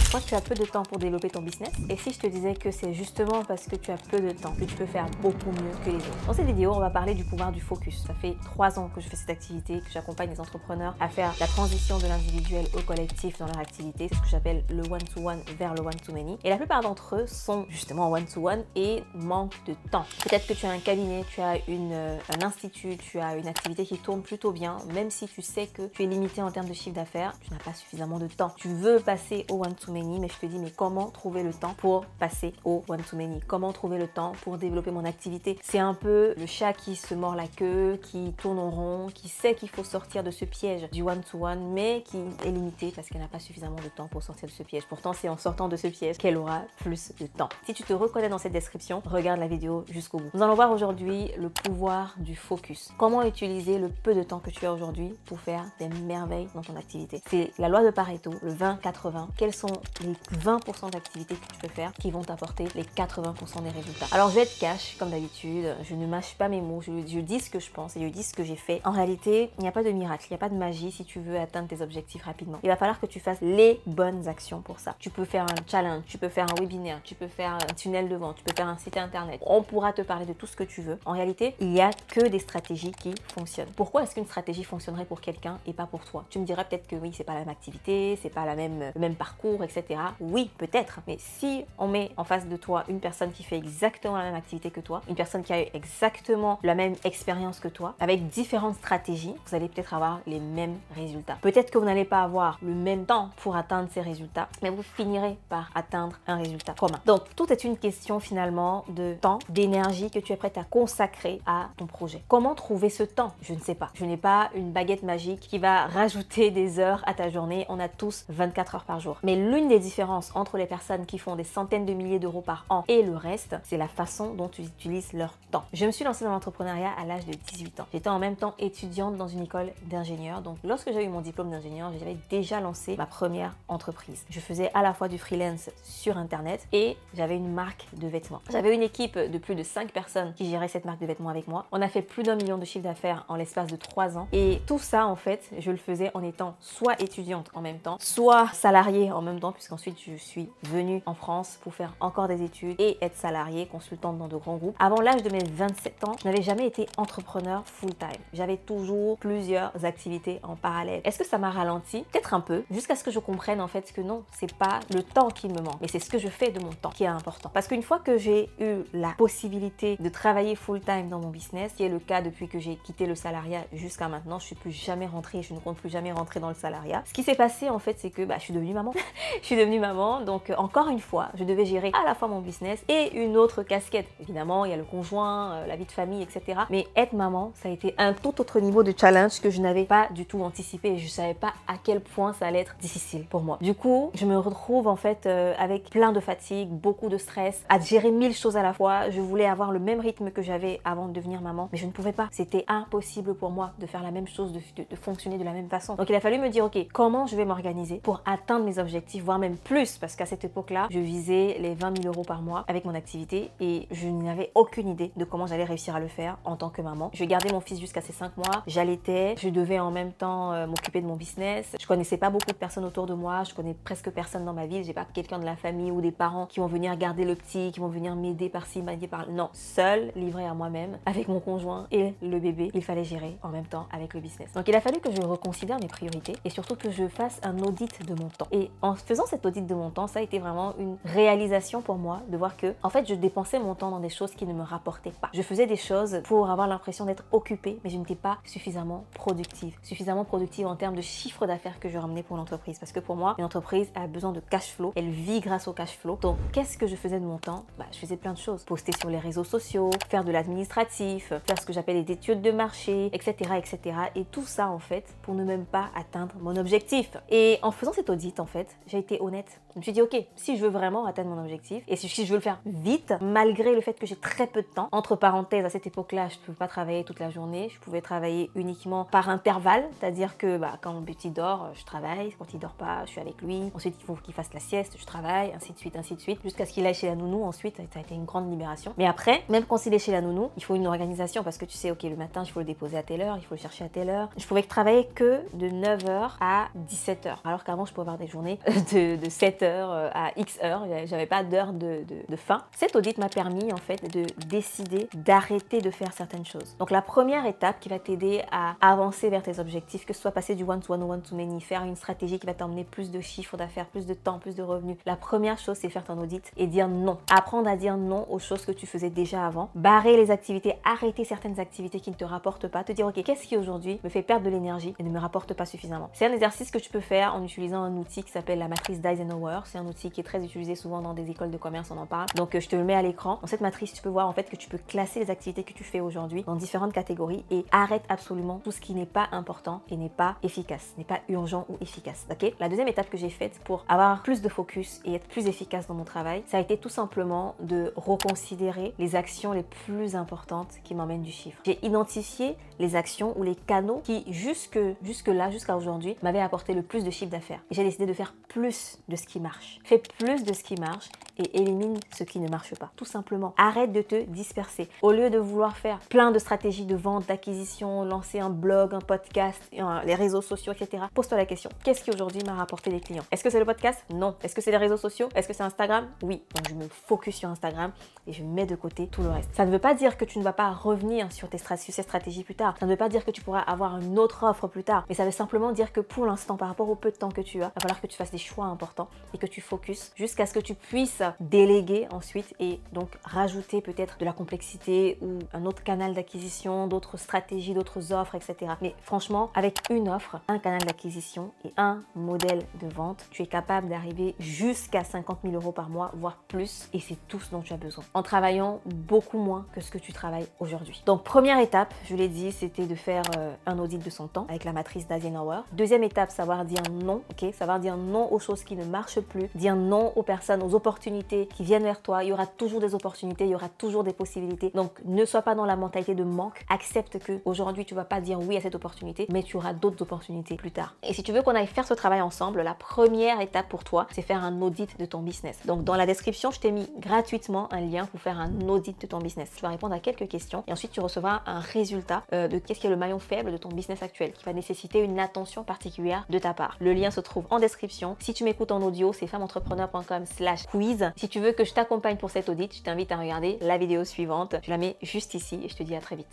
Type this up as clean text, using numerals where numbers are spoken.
Je crois que tu as peu de temps pour développer ton business. Et si je te disais que c'est justement parce que tu as peu de temps que tu peux faire beaucoup mieux que les autres. Dans cette vidéo, on va parler du pouvoir du focus. Ça fait 3 ans que je fais cette activité, que j'accompagne les entrepreneurs à faire la transition de l'individuel au collectif dans leur activité. C'est ce que j'appelle le one-to-one vers le one-to-many. Et la plupart d'entre eux sont justement one-to-one et manquent de temps. Peut-être que tu as un cabinet, tu as un institut, tu as une activité qui tourne plutôt bien, même si tu sais que tu es limité en termes de chiffre d'affaires, tu n'as pas suffisamment de temps. Tu veux passer au one-to-many, mais je te dis, mais comment trouver le temps pour passer au one-to-many? Comment trouver le temps pour développer mon activité? C'est un peu le chat qui se mord la queue, qui tourne en rond, qui sait qu'il faut sortir de ce piège du one-to-one, mais qui est limité parce qu'elle n'a pas suffisamment de temps pour sortir de ce piège. Pourtant, c'est en sortant de ce piège qu'elle aura plus de temps. Si tu te reconnais dans cette description, regarde la vidéo jusqu'au bout. Nous allons voir aujourd'hui le pouvoir du focus. Comment utiliser le peu de temps que tu as aujourd'hui pour faire des merveilles dans ton activité. C'est la loi de Pareto, le 20-80. Quels sont les 20% d'activités que tu peux faire qui vont t'apporter les 80% des résultats? Alors, je vais être cash, comme d'habitude. Je ne mâche pas mes mots. Je dis ce que je pense et je dis ce que j'ai fait. En réalité, il n'y a pas de miracle, il n'y a pas de magie si tu veux atteindre tes objectifs rapidement. Il va falloir que tu fasses les bonnes actions pour ça. Tu peux faire un challenge, tu peux faire un webinaire, tu peux faire un tunnel de vente, tu peux faire un site internet. On pourra te parler de tout ce que tu veux. En réalité, il n'y a que des stratégies qui fonctionnent. Pourquoi est-ce qu'une stratégie fonctionnerait pour quelqu'un et pas pour toi? Tu me dirais peut-être que oui, c'est pas la même activité, c'est pas le même parcours, etc. Oui, peut-être. Mais si on met en face de toi une personne qui fait exactement la même activité que toi, une personne qui a eu exactement la même expérience que toi, avec différentes stratégies, vous allez peut-être avoir les mêmes résultats. Peut-être que vous n'allez pas avoir le même temps pour atteindre ces résultats, mais vous finirez par atteindre un résultat commun. Donc, tout est une question finalement de temps, d'énergie que tu es prête à consacrer à ton projet. Comment trouver ce temps? Je ne sais pas. Je n'ai pas une baguette magique qui va rajouter des heures à ta journée. On a tous 24 heures par jour. Mais l'une des différences entre les personnes qui font des centaines de milliers d'euros par an et le reste, c'est la façon dont ils utilisent leur temps. Je me suis lancée dans l'entrepreneuriat à l'âge de 18 ans. J'étais en même temps étudiante dans une école d'ingénieur. Donc, lorsque j'ai eu mon diplôme d'ingénieur, j'avais déjà lancé ma première entreprise. Je faisais à la fois du freelance sur Internet et j'avais une marque de vêtements. J'avais une équipe de plus de 5 personnes qui gérait cette marque de vêtements avec moi. On a fait plus d'1 million de chiffre d'affaires en l'espace de 3 ans. Et tout ça, en fait, je le faisais en étant soit étudiante en même temps, soit salariée en même temps, puisqu'ensuite je suis venue en France pour faire encore des études et être salariée, consultante dans de grands groupes. Avant l'âge de mes 27 ans, je n'avais jamais été entrepreneur full-time. J'avais toujours plusieurs activités en parallèle. Est-ce que ça m'a ralenti? Peut-être un peu, jusqu'à ce que je comprenne en fait que non, c'est pas le temps qui me manque, mais c'est ce que je fais de mon temps qui est important. Parce qu'une fois que j'ai eu la possibilité de travailler full-time dans mon business, qui est le cas depuis que j'ai quitté le salariat jusqu'à maintenant, je suis plus jamais rentrée, je ne compte plus jamais rentrer dans le salariat. Ce qui s'est passé en fait, c'est que je suis devenue maman. Je suis devenue maman, donc encore une fois, je devais gérer à la fois mon business et une autre casquette. Évidemment, il y a le conjoint, la vie de famille, etc. Mais être maman, ça a été un tout autre niveau de challenge que je n'avais pas du tout anticipé et je savais pas à quel point ça allait être difficile pour moi. Du coup, je me retrouve en fait avec plein de fatigue, beaucoup de stress, à gérer 1000 choses à la fois. Je voulais avoir le même rythme que j'avais avant de devenir maman, mais je ne pouvais pas. C'était impossible pour moi de faire la même chose, de fonctionner de la même façon. Donc il a fallu me dire, ok, comment je vais m'organiser pour atteindre mes objectifs, voire même plus, parce qu'à cette époque-là, je visais les 20 000 euros par mois avec mon activité et je n'avais aucune idée de comment j'allais réussir à le faire en tant que maman. Je gardais mon fils jusqu'à ses 5 mois, j'allaitais, je devais en même temps m'occuper de mon business. Je connaissais pas beaucoup de personnes autour de moi, je connais presque personne dans ma ville, j'ai pas quelqu'un de la famille ou des parents qui vont venir garder le petit, qui vont venir m'aider par-ci, m'aider par-là. Non, seule, livrée à moi-même, avec mon conjoint et le bébé, il fallait gérer en même temps avec le business. Donc il a fallu que je reconsidère mes priorités et surtout que je fasse un audit de mon temps. Et en faisant cet audit de mon temps, ça a été vraiment une réalisation pour moi de voir que, en fait, je dépensais mon temps dans des choses qui ne me rapportaient pas. Je faisais des choses pour avoir l'impression d'être occupée, mais je n'étais pas suffisamment productive en termes de chiffre d'affaires que je ramenais pour l'entreprise. Parce que pour moi, une entreprise a besoin de cash flow, elle vit grâce au cash flow. Donc, qu'est-ce que je faisais de mon temps? Je faisais plein de choses. Poster sur les réseaux sociaux, faire de l'administratif, faire ce que j'appelle des études de marché, etc., etc. Et tout ça, en fait, pour ne même pas atteindre mon objectif. Et en faisant cet audit, en fait, j'ai été honnête. Je me suis dit, ok, si je veux vraiment atteindre mon objectif et si je veux le faire vite, malgré le fait que j'ai très peu de temps, entre parenthèses, à cette époque-là, je ne pouvais pas travailler toute la journée, je pouvais travailler uniquement par intervalle, c'est-à-dire que quand mon petit dort, je travaille, quand il dort pas, je suis avec lui, ensuite il faut qu'il fasse la sieste, je travaille, ainsi de suite, jusqu'à ce qu'il aille chez la nounou, ensuite ça a été une grande libération. Mais après, même quand il est chez la nounou, il faut une organisation parce que tu sais, ok, le matin, il faut le déposer à telle heure, il faut le chercher à telle heure. Je pouvais travailler que de 9h à 17h, alors qu'avant, je pouvais avoir des journées de de 7 heures à X heures, j'avais pas d'heure de fin. Cet audit m'a permis en fait de décider d'arrêter de faire certaines choses. Donc la première étape qui va t'aider à avancer vers tes objectifs, que ce soit passer du one-to-one au one-to-many, faire une stratégie qui va t'emmener plus de chiffres d'affaires, plus de temps, plus de revenus. La première chose, c'est faire ton audit et dire non. Apprendre à dire non aux choses que tu faisais déjà avant. Barrer les activités, arrêter certaines activités qui ne te rapportent pas. Te dire, ok, qu'est-ce qui aujourd'hui me fait perdre de l'énergie et ne me rapporte pas suffisamment. C'est un exercice que tu peux faire en utilisant un outil qui s'appelle la matrice d'Eisenhower. C'est un outil qui est très utilisé souvent dans des écoles de commerce, on en parle. Donc je te le mets à l'écran. Dans cette matrice, tu peux voir en fait que tu peux classer les activités que tu fais aujourd'hui dans différentes catégories et arrête absolument tout ce qui n'est pas important et n'est pas efficace, n'est pas urgent ou efficace. Ok? La deuxième étape que j'ai faite pour avoir plus de focus et être plus efficace dans mon travail, ça a été tout simplement de reconsidérer les actions les plus importantes qui m'emmènent du chiffre. J'ai identifié les actions ou les canaux qui jusqu'à aujourd'hui m'avaient apporté le plus de chiffre d'affaires. Et j'ai décidé de faire plus de ce qui marche. Fais plus de ce qui marche et élimine ce qui ne marche pas. Tout simplement, arrête de te disperser. Au lieu de vouloir faire plein de stratégies de vente, d'acquisition, lancer un blog, un podcast, les réseaux sociaux, etc. Pose-toi la question, qu'est-ce qui aujourd'hui m'a rapporté des clients? Est-ce que c'est le podcast? Non. Est-ce que c'est les réseaux sociaux? Est-ce que c'est Instagram? Oui. Donc je me focus sur Instagram et je mets de côté tout le reste. Ça ne veut pas dire que tu ne vas pas revenir sur ces stratégies plus tard. Ça ne veut pas dire que tu pourras avoir une autre offre plus tard. Mais ça veut simplement dire que pour l'instant, par rapport au peu de temps que tu as, il va falloir que tu fasses des choix importants et que tu focuses jusqu'à ce que tu puisses déléguer ensuite et donc rajouter peut-être de la complexité ou un autre canal d'acquisition, d'autres stratégies, d'autres offres, etc. Mais franchement, avec une offre, un canal d'acquisition et un modèle de vente, tu es capable d'arriver jusqu'à 50 000 € par mois, voire plus, et c'est tout ce dont tu as besoin, en travaillant beaucoup moins que ce que tu travailles aujourd'hui. Donc première étape, je l'ai dit, c'était de faire un audit de son temps avec la matrice d'Eisenhower. Deuxième étape, savoir dire non, ok, savoir dire non aux choses qui ne marchent plus, dire non aux personnes, aux opportunités qui viennent vers toi. Il y aura toujours des opportunités, il y aura toujours des possibilités. Donc ne sois pas dans la mentalité de manque. Accepte que aujourd'hui tu vas pas dire oui à cette opportunité, mais tu auras d'autres opportunités plus tard. Et si tu veux qu'on aille faire ce travail ensemble, la première étape pour toi, c'est faire un audit de ton business. Donc dans la description, je t'ai mis gratuitement un lien pour faire un audit de ton business. Tu vas répondre à quelques questions et ensuite tu recevras un résultat de qu'est-ce qui est le maillon faible de ton business actuel qui va nécessiter une attention particulière de ta part. Le lien se trouve en description. Si tu m'écoutes en audio, c'est femmeentrepreneur.com/quiz. Si tu veux que je t'accompagne pour cet audit, je t'invite à regarder la vidéo suivante. Je la mets juste ici et je te dis à très vite.